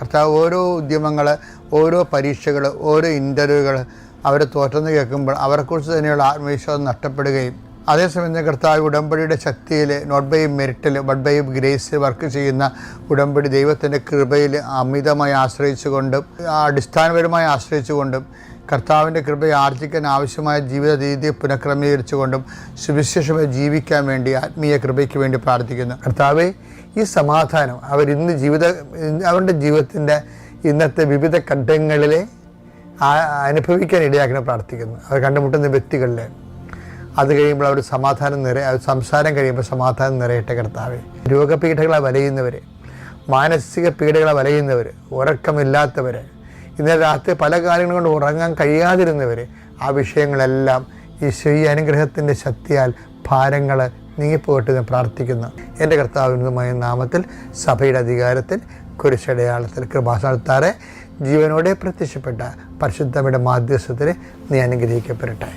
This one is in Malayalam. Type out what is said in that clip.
കർത്താവ് ഓരോ ഉദ്യമങ്ങൾ, ഓരോ പരീക്ഷകൾ, ഓരോ ഇൻ്റർവ്യൂകൾ അവർ തോറ്റെന്ന് കേൾക്കുമ്പോൾ അവരെക്കുറിച്ച് തന്നെയുള്ള ആത്മവിശ്വാസം നഷ്ടപ്പെടുകയും അതേസമയം കർത്താവ് ഉടമ്പടിയുടെ ശക്തിയിൽ നോട്ട് ബൈ മെറിറ്റിൽ ബട്ട് ബൈ ഗ്രേസിൽ വർക്ക് ചെയ്യുന്ന ഉടമ്പടി ദൈവത്തിൻ്റെ കൃപയിൽ അമിതമായി ആശ്രയിച്ചുകൊണ്ടും അടിസ്ഥാനപരമായി ആശ്രയിച്ചുകൊണ്ടും കർത്താവിൻ്റെ കൃപയെ ആർജിക്കാൻ ആവശ്യമായ ജീവിത രീതിയെ പുനഃക്രമീകരിച്ചുകൊണ്ടും സുവിശേഷമായി ജീവിക്കാൻ വേണ്ടി ആത്മീയ കൃപയ്ക്ക് വേണ്ടി പ്രാർത്ഥിക്കുന്നു. കർത്താവെ, ഈ സമാധാനം അവരുടെ ജീവിതത്തിൻ്റെ ഇന്നത്തെ വിവിധ ഘട്ടങ്ങളിലെ അനുഭവിക്കാൻ ഇടയാക്കണം പ്രാർത്ഥിക്കുന്നു. അവർ കണ്ടുമുട്ടുന്ന വ്യക്തികളിൽ അത് കഴിയുമ്പോൾ അവർ സംസാരം കഴിയുമ്പോൾ സമാധാനം നിറയട്ടെ. കർത്താവെ, രോഗപീഠകളെ വലയുന്നവർ, മാനസിക പീഡകളെ വലയുന്നവർ, ഉറക്കമില്ലാത്തവർ, ഇന്നലെ രാത്രി പല കാര്യങ്ങൾ കൊണ്ട് ഉറങ്ങാൻ കഴിയാതിരുന്നവർ, ആ വിഷയങ്ങളെല്ലാം ഈ അനുഗ്രഹത്തിൻ്റെ ശക്തിയാൽ ഭാരങ്ങൾ നീങ്ങിപ്പോയിട്ട് ഞാൻ പ്രാർത്ഥിക്കുന്നു. എൻ്റെ കർത്താവിനുമായ നാമത്തിൽ സഭയുടെ അധികാരത്തിൽ കുരിശടയാളത്തിൽ കൃപാസനത്താറെ ജീവനോടെ പ്രത്യക്ഷപ്പെട്ട പരിശുദ്ധയുടെ മാധ്യസ്ഥത്തിൽ നീ അനുഗ്രഹിക്കപ്പെടട്ടെ.